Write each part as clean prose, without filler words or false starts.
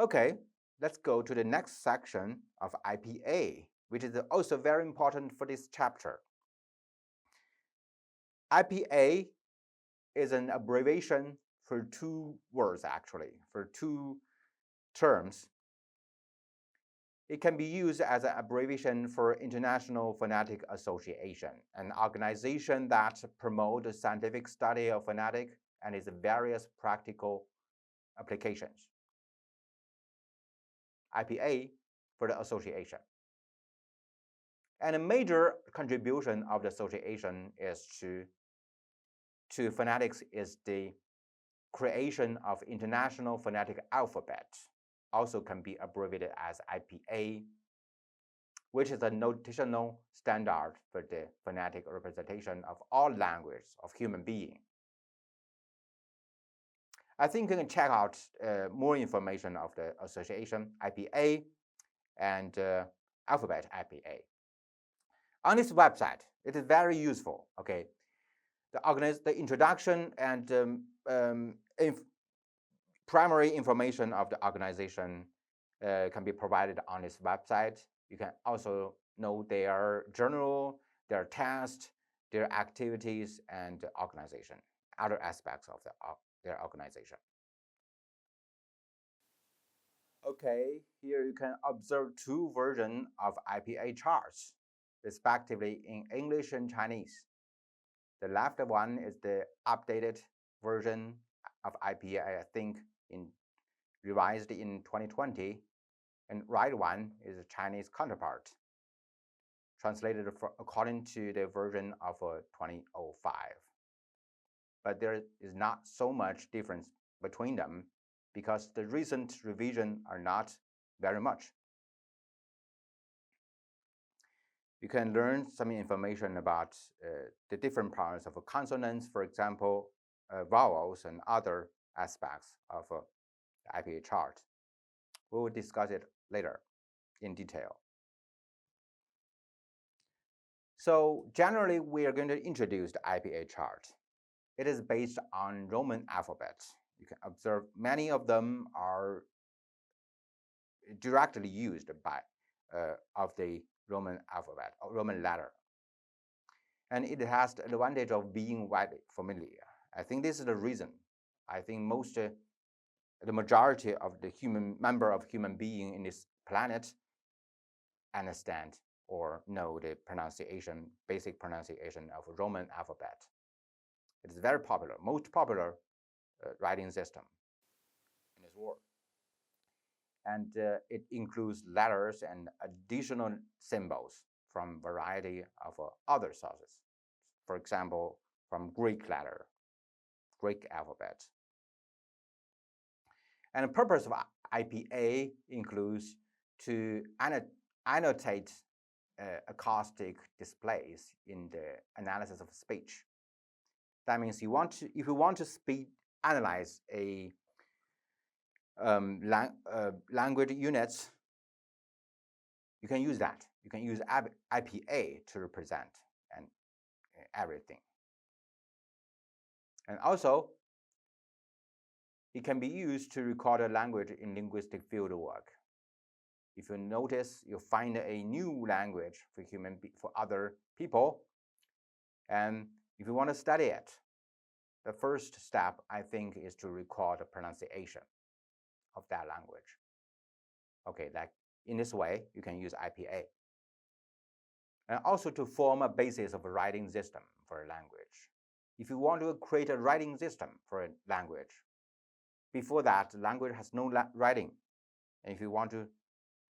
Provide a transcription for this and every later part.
Okay, let's go to the next section of IPA, which is also very important for this chapter. IPA is an abbreviation for two words, actually, for two terms. It can be used as an abbreviation for International Phonetic Association, an organization that promotes the scientific study of phonetics and its various practical applications. IPA for the association. And a major contribution of the association is to phonetics is the creation of International Phonetic Alphabet, also can be abbreviated as IPA, which is a notational standard for the phonetic representation of all languages of human being. I think you can check out more information of the association IPA and alphabet IPA. On this website, it is very useful. Okay, the introduction and primary information of the organization can be provided on this website. You can also know their journal, their test, their activities, and organization, other aspects of their organization. Okay, here you can observe two versions of IPA charts, respectively in English and Chinese. The left one is the updated version of IPA, I think, revised in 2020, and right one is the Chinese counterpart, translated according to the version of 2005. But there is not so much difference between them because the recent revision are not very much. You can learn some information about the different parts of consonants, for example, vowels and other aspects of the IPA chart. We will discuss it later in detail. So generally, we are going to introduce the IPA chart. It is based on Roman alphabet. You can observe many of them are directly used by of the Roman alphabet, or Roman letter. And it has the advantage of being widely familiar. I think this is the reason. I think the majority of the member of human being in this planet understand or know the pronunciation, basic pronunciation of Roman alphabet. It is very popular, most popular writing system in this world. And it includes letters and additional symbols from variety of other sources. For example, from Greek letter, Greek alphabet. And the purpose of IPA includes to annotate acoustic displays in the analysis of speech. That means if you want to analyze a language units, you can use that. You can use IPA to represent and everything. And also, it can be used to record a language in linguistic fieldwork. If you notice, you find a new language for other people, and if you want to study it, the first step, I think, is to record the pronunciation of that language. Okay, like in this way, you can use IPA. And also to form a basis of a writing system for a language. If you want to create a writing system for a language, before that, the language has no writing. And if you want to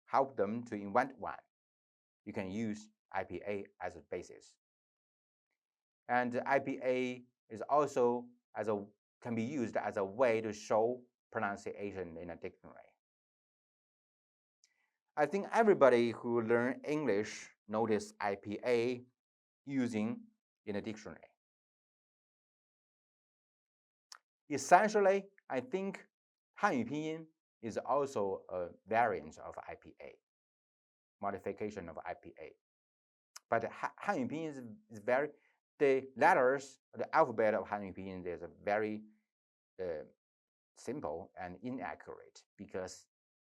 help them to invent one, you can use IPA as a basis. And IPA is also can be used as a way to show pronunciation in a dictionary. I think everybody who learn English notice IPA using in a dictionary. Essentially, I think Hanyu Pinyin is also a variant of IPA, modification of IPA. But Hanyu Pinyin is the letters, the alphabet of Hanyu Pinyin is very simple and inaccurate because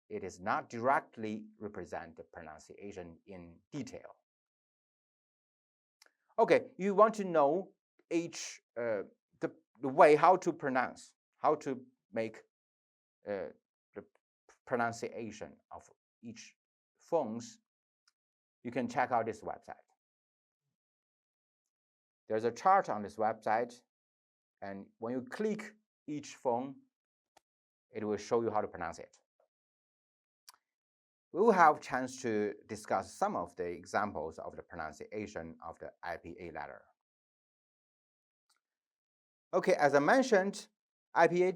it is not directly represent the pronunciation in detail. Okay, you want to know each the way how to pronounce, how to make the pronunciation of each phones. You can check out this website. There's a chart on this website, and when you click each phone, it will show you how to pronounce it. We will have a chance to discuss some of the examples of the pronunciation of the IPA letter. Okay, as I mentioned, IPA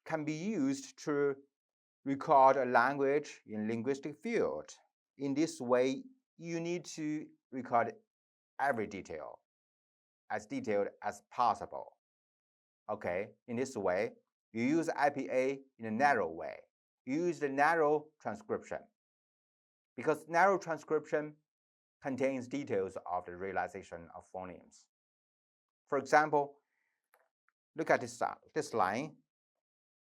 can be used to record a language in linguistic field. In this way, you need to record every detail, as detailed as possible. Okay, in this way, you use IPA in a narrow way. You use the narrow transcription, because narrow transcription contains details of the realization of phonemes. For example, look at this line.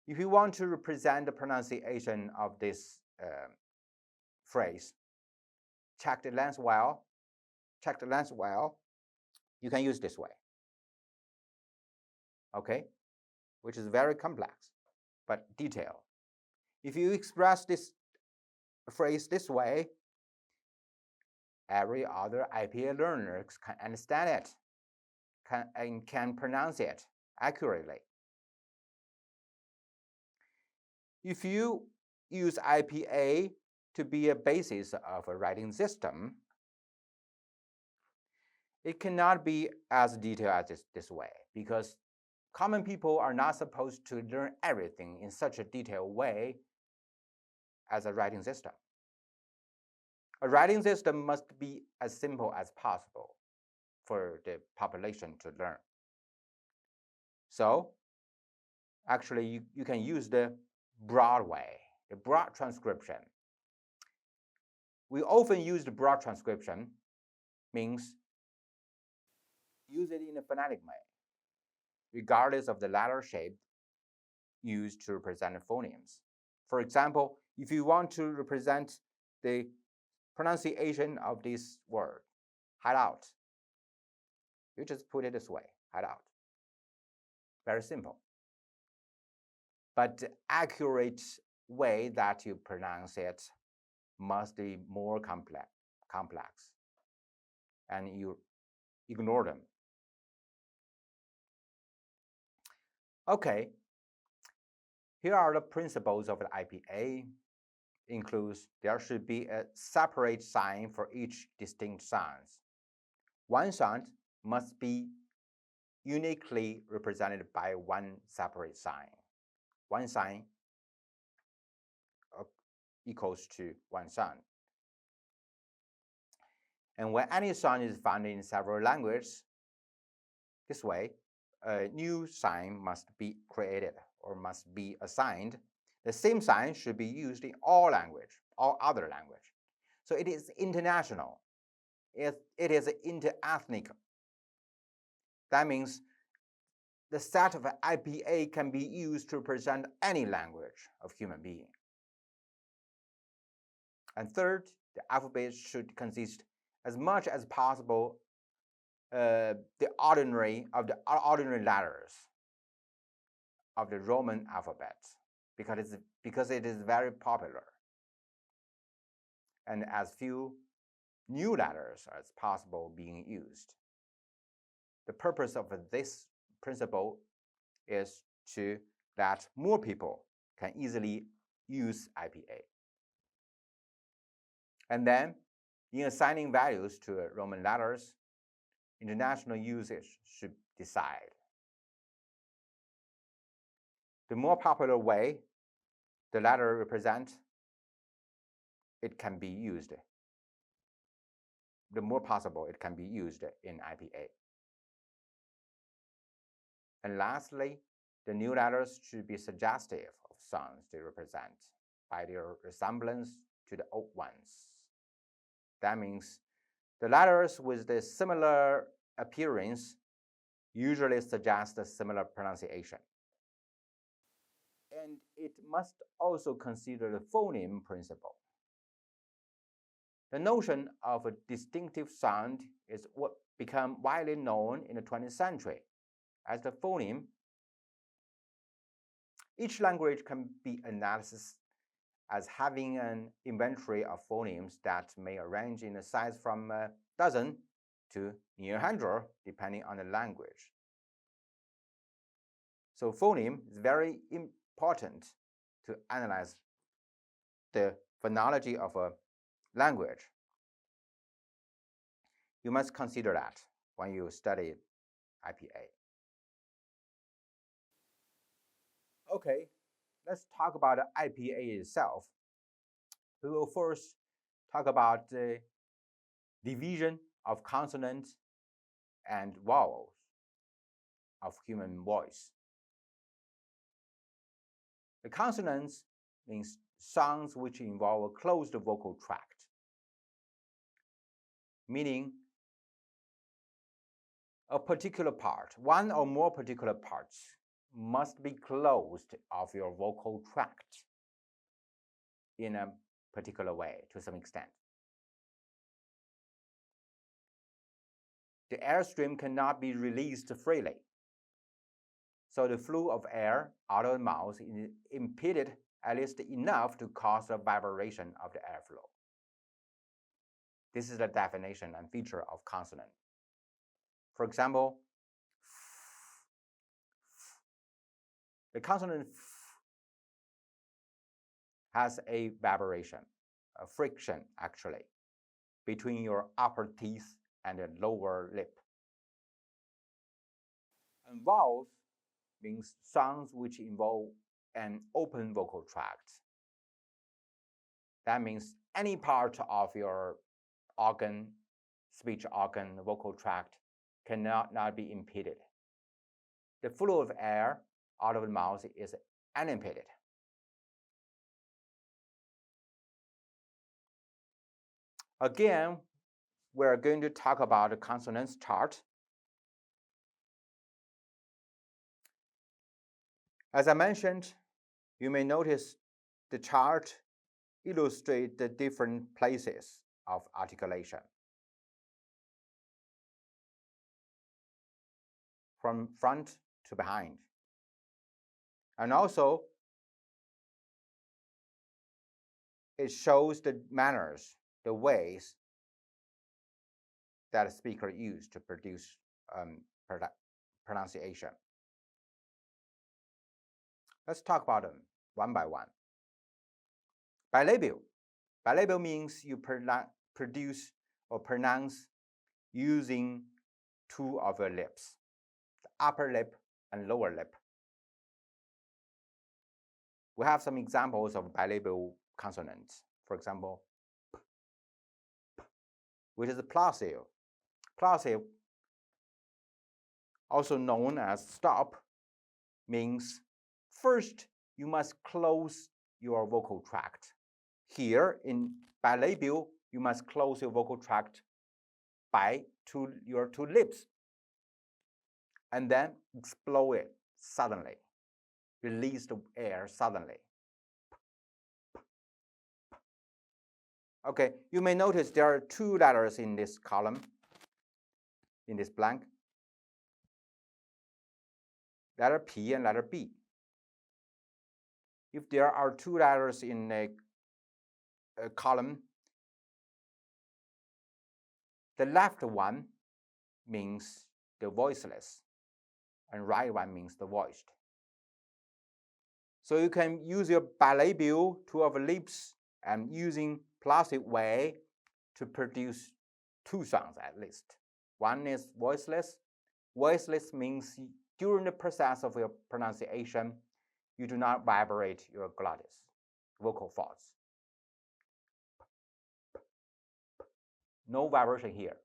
If you want to represent the pronunciation of this phrase, check the length well, you can use this way. Okay, which is very complex, but detailed. If you express this phrase this way, every other IPA learner can understand it, and can pronounce it accurately. If you use IPA to be a basis of a writing system, it cannot be as detailed as this way, because common people are not supposed to learn everything in such a detailed way as a writing system. A writing system must be as simple as possible for the population to learn. So actually, you can use the broad way, the broad transcription. We often use the broad transcription, means use it in a phonetic way, regardless of the letter shape used to represent the phonemes. For example, if you want to represent the pronunciation of this word, hideout, you just put it this way, hideout. Very simple. But the accurate way that you pronounce it must be more complex, and you ignore them. Okay, here are the principles of the IPA. Includes there should be a separate sign for each distinct sound. One sound must be uniquely represented by one separate sign. One sign equals to one sound. And when any sound is found in several languages, this way, a new sign must be created or must be assigned. The same sign should be used in all other language. So it is international. It is interethnic. That means the set of IPA can be used to represent any language of human being. And third, the alphabet should consist as much as possible the ordinary letters of the Roman alphabet, because it is very popular, and as few new letters as possible being used. The purpose of this principle is to that more people can easily use IPA. And then, in assigning values to Roman letters, international usage should decide. The more popular way the letter represents, it can be used. The more possible it can be used in IPA. And lastly, the new letters should be suggestive of sounds they represent by their resemblance to the old ones. That means the letters with the similar appearance usually suggest a similar pronunciation. And it must also consider the phoneme principle. The notion of a distinctive sound is what became widely known in the 20th century as the phoneme. Each language can be analyzed as having an inventory of phonemes that may range in size from a dozen to near 100, depending on the language. So phoneme is very important to analyze the phonology of a language. You must consider that when you study IPA. Okay, let's talk about the IPA itself. We will first talk about the division of consonants and vowels of human voice. The consonants means sounds which involve a closed vocal tract, meaning a particular part, one or more particular parts, must be closed of your vocal tract in a particular way to some extent. The airstream cannot be released freely, so the flow of air out of the mouth is impeded at least enough to cause a vibration of the airflow. This is the definition and feature of consonant. For example, the consonant has a vibration, a friction actually, between your upper teeth and the lower lip. And vowels means sounds which involve an open vocal tract. That means any part of your organ, speech organ, vocal tract cannot not be impeded. The flow of air out of the mouth is unimpeded. Again, we're going to talk about the consonants chart. As I mentioned, you may notice the chart illustrates the different places of articulation, from front to behind. And also, it shows the manners, the ways that a speaker used to produce pronunciation. Let's talk about them one by one. Bilabial. Bilabial means you produce or pronounce using two of your lips, the upper lip and lower lip. We have some examples of bilabial consonants. For example, p, which is a plosive. Plosive, also known as stop, means first you must close your vocal tract. Here in bilabial, you must close your vocal tract by your two lips and then explode it suddenly. Release the air suddenly. Okay, you may notice there are two letters in this column, in this blank. Letter P and letter B. If there are two letters in a column, the left one means the voiceless and right one means the voiced. So you can use your bilabial, two of the lips, and using plosive way to produce two sounds at least. One is voiceless. Voiceless means during the process of your pronunciation, you do not vibrate your glottis, vocal folds. No vibration here.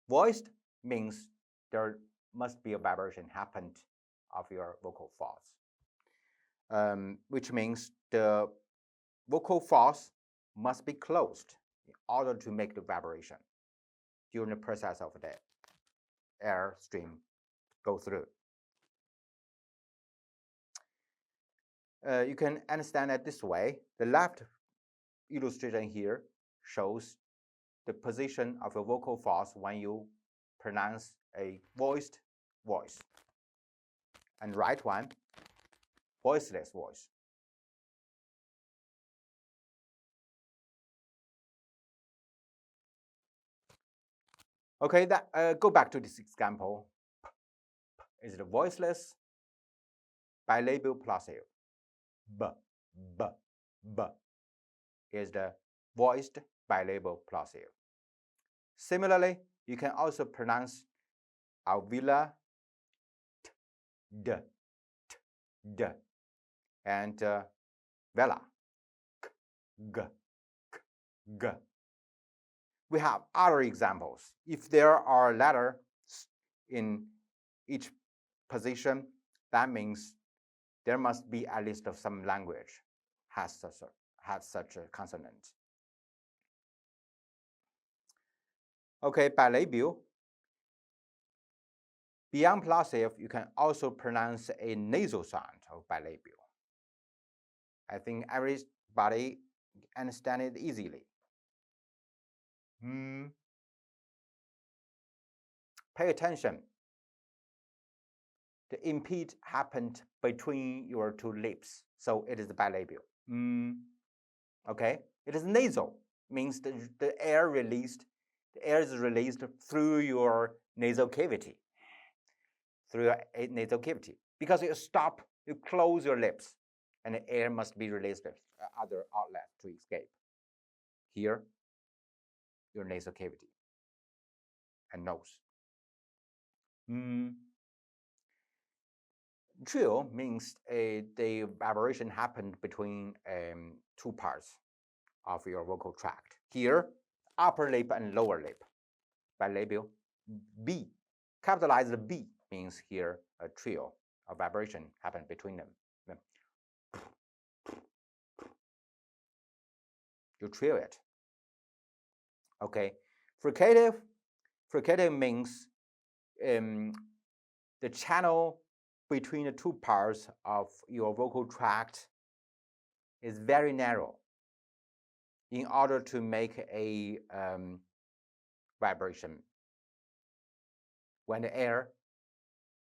Voiced means there must be a vibration happened of your vocal folds, which means the vocal folds must be closed in order to make the vibration during the process of the air stream go through. You can understand it this way. The left illustration here shows the position of your vocal folds when you pronounce a voiced voice, and right one, voiceless voice. Okay, go back to this example. Is the voiceless bilabial plosive. B, b, b is the voiced bilabial plosive. Similarly, you can also pronounce alveolar t, d, t, d, and velar k, g, k, g. We have other examples. If there are letters in each position, that means there must be at least some language has such a consonant. Okay, bilabial. Beyond plosive, you can also pronounce a nasal sound of bilabial. I think everybody understand it easily. Pay attention. The impede happened between your two lips, so it is bilabial. Okay, it is nasal, means the air is released through your nasal cavity. Because you stop, you close your lips, and the air must be released other outlet to escape. Here, your nasal cavity and nose. Trill means the vibration happened between two parts of your vocal tract. Here, upper lip and lower lip, bilabial. B, capitalized B means here a trill, a vibration happened between them. You trill it. Okay, fricative means the channel between the two parts of your vocal tract is very narrow in order to make a vibration when the air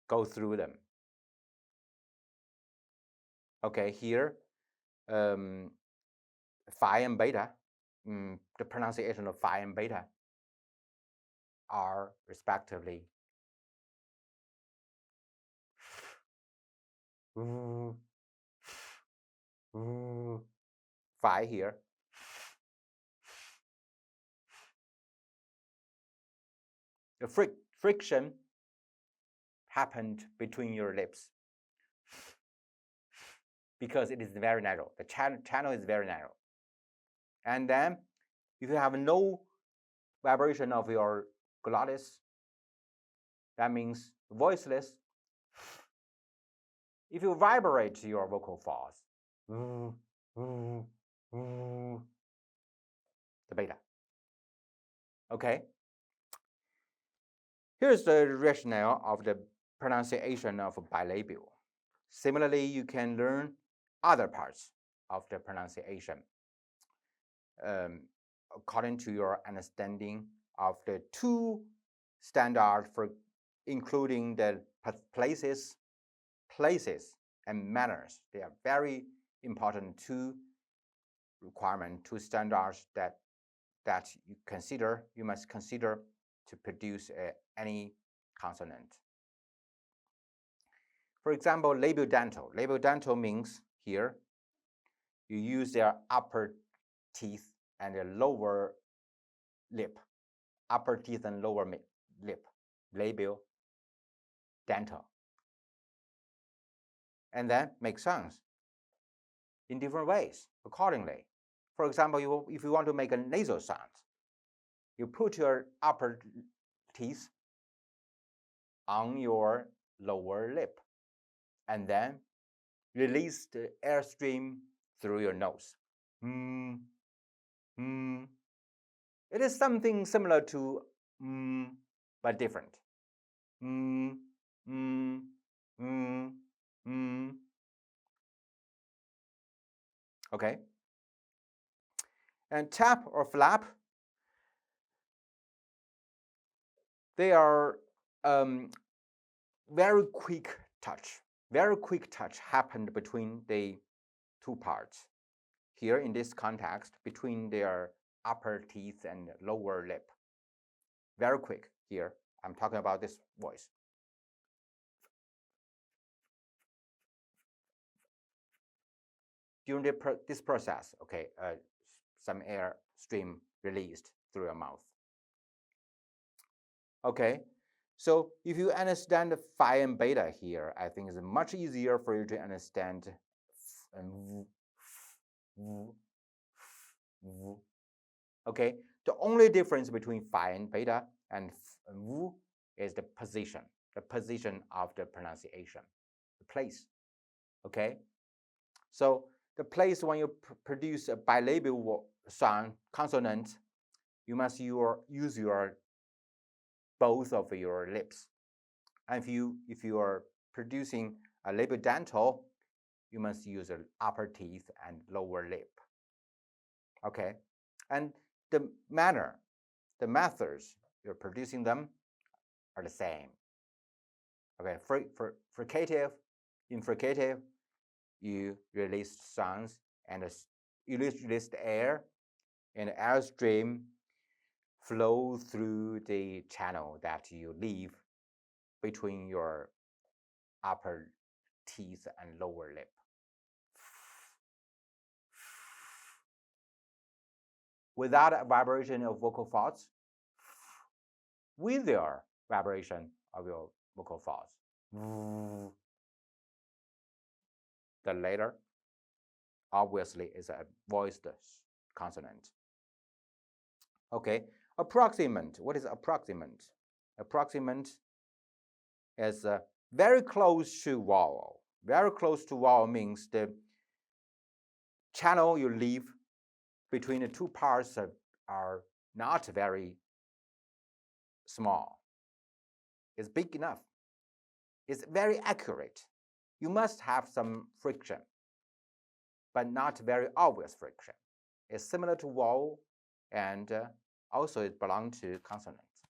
goes through them. Okay, here, phi and beta, the pronunciation of phi and beta are respectively phi here, the friction happened between your lips because it is very narrow. The channel is very narrow. And then if you have no vibration of your glottis, that means voiceless. If you vibrate your vocal folds, the beta. Okay. Here's the rationale of the pronunciation of bilabial. Similarly, you can learn other parts of the pronunciation according to your understanding of the two standards for including the places and manners. They are very important two requirements, two standards that you must consider to produce any consonant. For example, labiodental. Labiodental means here you use their upper teeth and their lower lip, upper teeth and lower lip, labiodental, and then make sounds in different ways accordingly. For example, if you want to make a nasal sound, you put your upper teeth on your lower lip and then release the airstream through your nose. It is something similar to but different. Okay? And tap or flap, they are very quick touch. Very quick touch happened between the two parts. Here in this context, between their upper teeth and lower lip. Very quick here. I'm talking about this voice. During this process, okay, some air stream released through your mouth. Okay, so if you understand phi and beta here, I think it's much easier for you to understand and okay, the only difference between phi and beta and wu is the position of the pronunciation, the place. Okay, so the place when you produce a bilabial sound consonant, you must use your both of your lips. And if you are producing a labiodental, you must use the upper teeth and lower lip. Okay, and the manner, the methods you're producing them are the same. Okay, for fricative, in fricative, you release sounds and you release the air, and the airstream flow through the channel that you leave between your upper teeth and lower lip. Without a vibration of vocal folds, with your vibration of your vocal folds. The latter obviously is a voiced consonant. Okay, approximant. What is approximant? Approximant is very close to vowel. Very close to vowel means the channel you leave between the two parts are not very small. It's big enough. It's very accurate. You must have some friction, but not very obvious friction. It's similar to vowel, and also it belongs to consonants.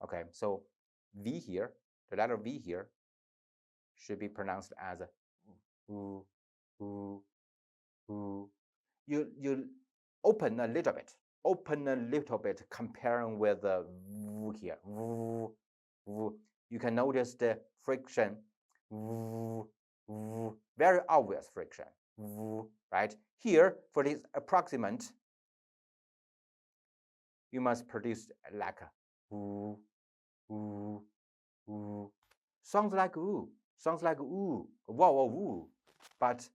Okay, so V here, the letter V here, should be pronounced as oo, oo, oo. You open a little bit, comparing with the V here. V, V. You can notice the friction, V, V, very obvious friction, V, right? Here, for this approximant, you must produce like a ooh, ooh, ooh. Sounds like ooh, wow, wow, ooh, but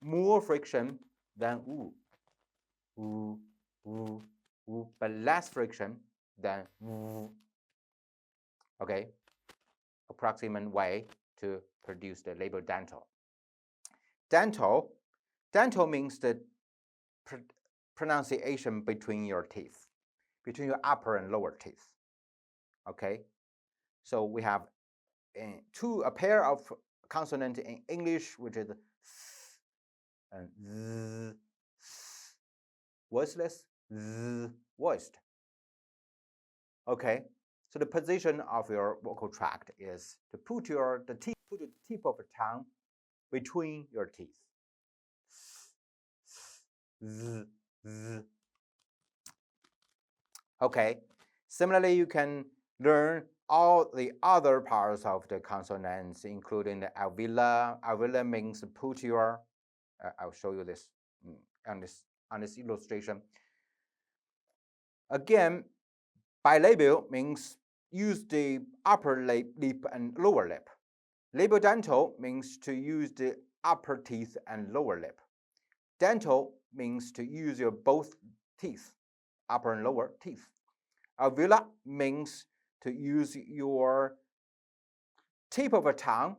more friction than ooh, ooh, ooh, ooh, but less friction than ooh. Okay, approximate way to produce the labiodental. Dental means the pronunciation between your teeth, between your upper and lower teeth. Okay, so we have a pair of consonants in English, which is s and z, voiceless, z, voiced. Okay, so the position of your vocal tract is to put the tip of the tongue between your teeth. Z, z. Okay, similarly, you can learn all the other parts of the consonants, including the alveolar. Alveolar means put your, I'll show you this on this illustration. Again, bilabial means use the upper lip and lower lip. Labiodental means to use the upper teeth and lower lip. Dental means to use your both teeth, upper and lower teeth. Alveolar means to use your tip of a tongue,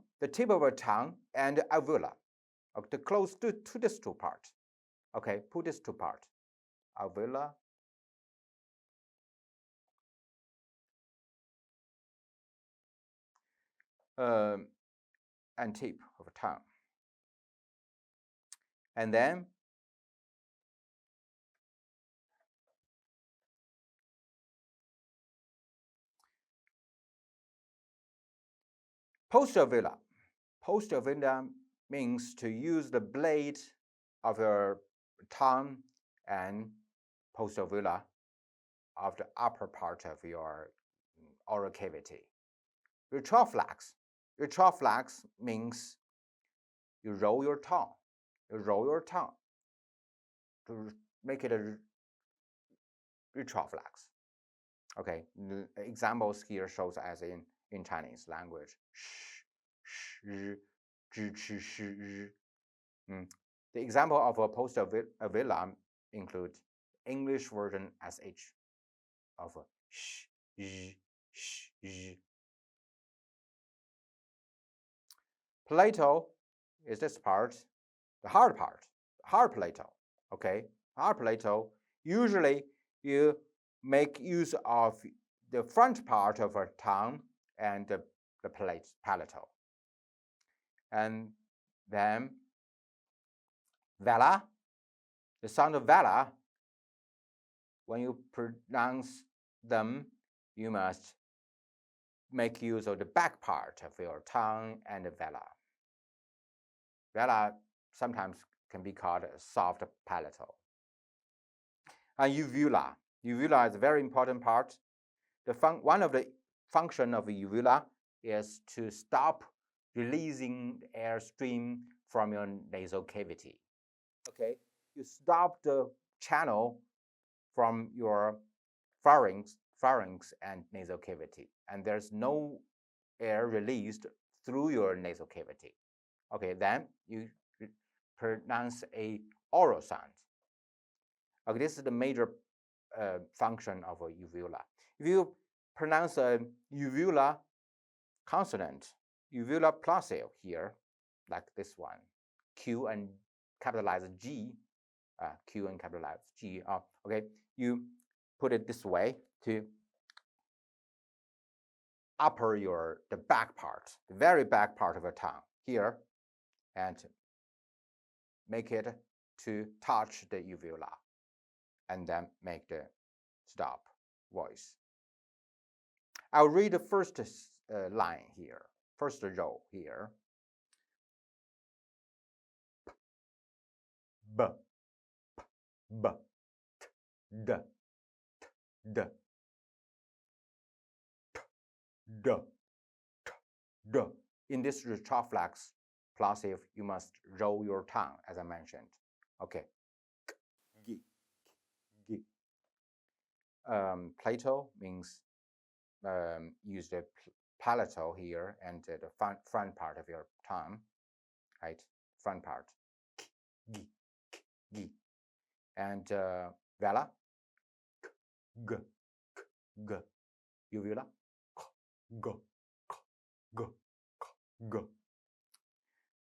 and alveolar, okay, close to these two parts. Okay, put these two parts, alveolar and tip of a tongue. And then Postal villa. Postal villa means to use the blade of your tongue and postal villa of the upper part of your oral cavity. Retroflex. Retroflex means you roll your tongue. You roll your tongue to make it a retroflex. Okay, the examples here shows as in Chinese language. Sh, sh, zhi, ch, The example of a postal villa include English version sh of sh, z, sh, z. Palatal is this part, the hard part, hard palatal. Okay, hard palatal. Usually you make use of the front part of a tongue and the palatal. And then vela, the sound of vela, when you pronounce them, you must make use of the back part of your tongue and the vela. Vela sometimes can be called a soft palatal. And uvula. Uvula is a very important part. One of the function of the uvula is to stop releasing the air stream from your nasal cavity. Okay, you stop the channel from your pharynx and nasal cavity, and there's no air released through your nasal cavity. Okay, then you pronounce a oral sound. Okay, this is the major function of a uvula. If you pronounce a uvula consonant, uvula plosive here, like this one, Q and capitalized G, Q and capitalized G. Okay, you put it this way to the back part, the very back part of your tongue here, and make it to touch the uvula, and then make the stop voice. I'll read the first line here, first row here. B, b, t, d, t, d, t, d, t, d. In this retroflex plosive, you must roll your tongue, as I mentioned. Okay. G, g. Palatal means use the palatal here and the front part of your tongue, right? Front part. G, g. And vela, g, g. Uvula, g, g, g.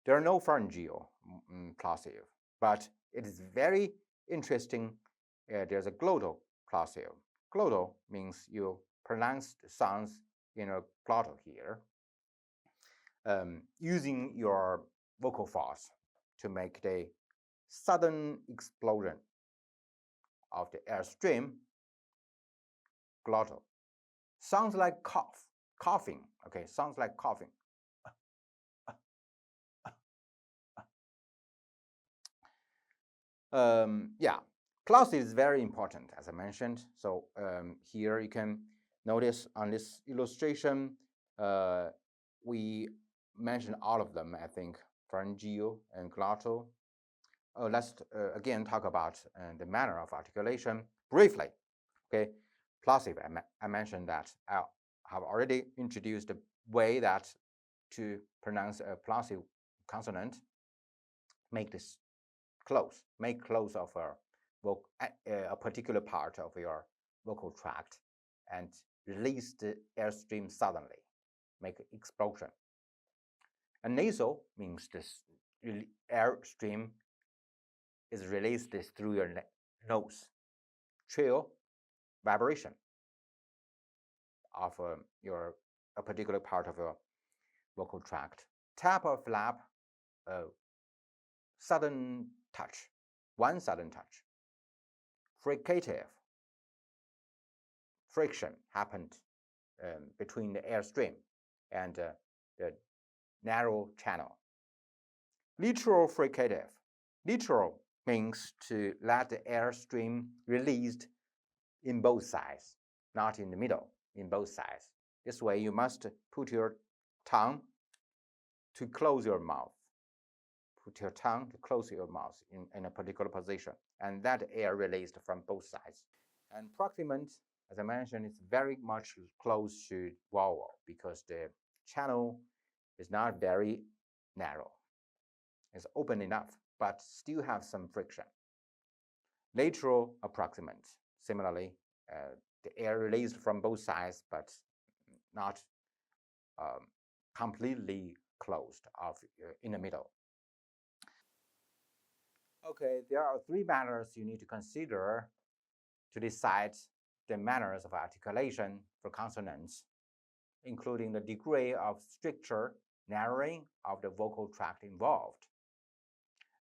There are no pharyngeal plosive, but it is very interesting. There's a glottal plosive. Glottal means you pronounce the sounds in a glottal here, using your vocal folds to make the sudden explosion of the airstream. Glottal sounds like coughing. Okay, sounds like coughing. Yeah, plosive is very important, as I mentioned. So here you can notice on this illustration, we mentioned all of them, I think, pharyngeal and glottal. Let's again talk about the manner of articulation briefly. Okay, plosive, I mentioned that I have already introduced the way that to pronounce a plosive consonant, make close of a particular part of your vocal tract and release the airstream suddenly, make an explosion. And nasal means this airstream is released through your nose. Trill, vibration of a particular part of your vocal tract. Tap or flap, sudden touch, one sudden touch. Fricative, friction happened between the airstream and the narrow channel. Literal fricative. Literal means to let the air stream released in both sides, not in the middle, in both sides. This way, you must put your tongue to close your mouth. Put your tongue to close your mouth in a particular position, and that air released from both sides. And proximant, as I mentioned, is very much close to vowel because the channel is not very narrow. It's open enough, but still have some friction. Lateral approximant, similarly, the air released from both sides, but not completely closed off in the middle. Okay, there are three matters you need to consider to decide the manners of articulation for consonants, including the degree of stricture, narrowing of the vocal tract involved.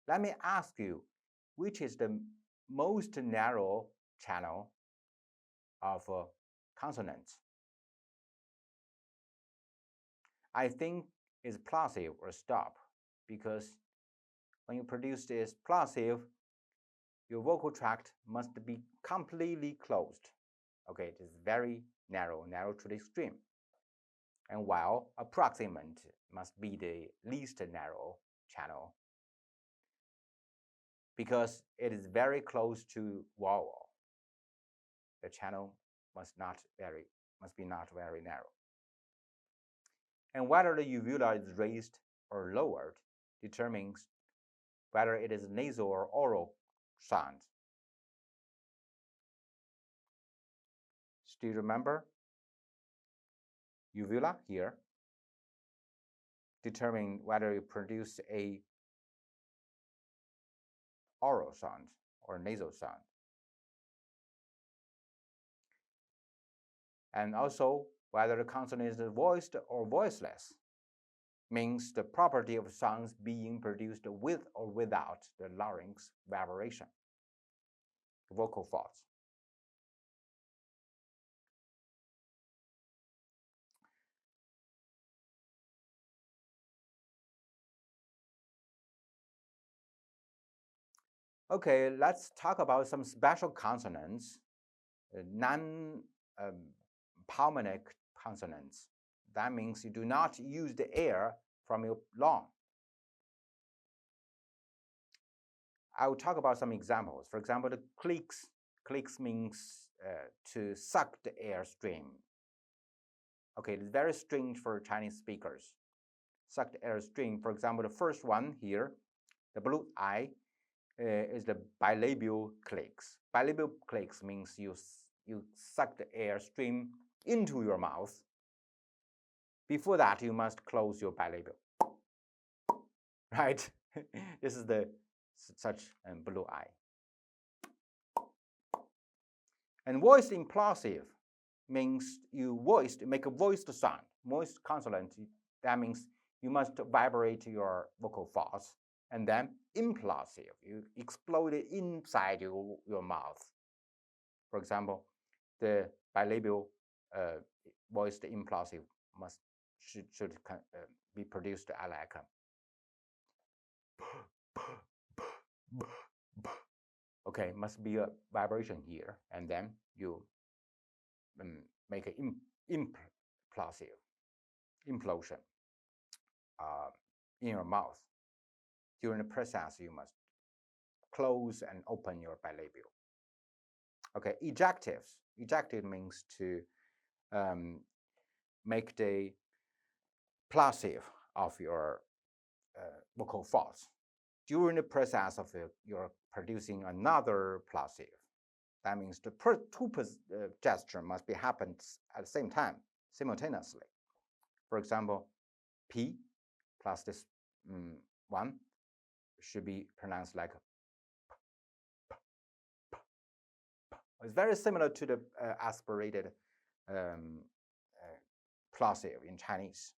Let me ask you, which is the most narrow channel of consonants? I think it's plosive or stop, because when you produce this plosive, your vocal tract must be completely closed. Okay, it is very narrow to the extreme. And while approximant must be the least narrow channel, because it is very close to vowel. The channel must be not very narrow. And whether the uvula is raised or lowered determines whether it is nasal or oral sound. Still remember? Uvula here determine whether you produce a oral sound or nasal sound. And also whether the consonant is voiced or voiceless means the property of sounds being produced with or without the larynx vibration, vocal folds. Okay, let's talk about some special consonants, non-palmonic consonants. That means you do not use the air from your lung. I will talk about some examples. For example, the clicks. Clicks means to suck the air stream. Okay, it's very strange for Chinese speakers. Suck the air stream. For example, the first one here, the blue eye, is the bilabial clicks. Bilabial clicks means you suck the air stream into your mouth. Before that, you must close your bilabial. Right? This is the such blue eye. And voiced implosive means you make a voiced sound. Voiced consonant, that means you must vibrate your vocal folds. And then implosive, you explode it inside your mouth. For example, the bilabial voiced implosive should be produced like okay, must be a vibration here, and then you make an implosive implosion in your mouth. During the process, you must close and open your bilabial. Okay, ejectives. Ejective means to make the plosive of your vocal folds. During the process of your producing another plosive, that means the two gesture must be happened at the same time, simultaneously. For example, P plus this one should be pronounced like P, P, P, P. It's very similar to the aspirated plosive in Chinese.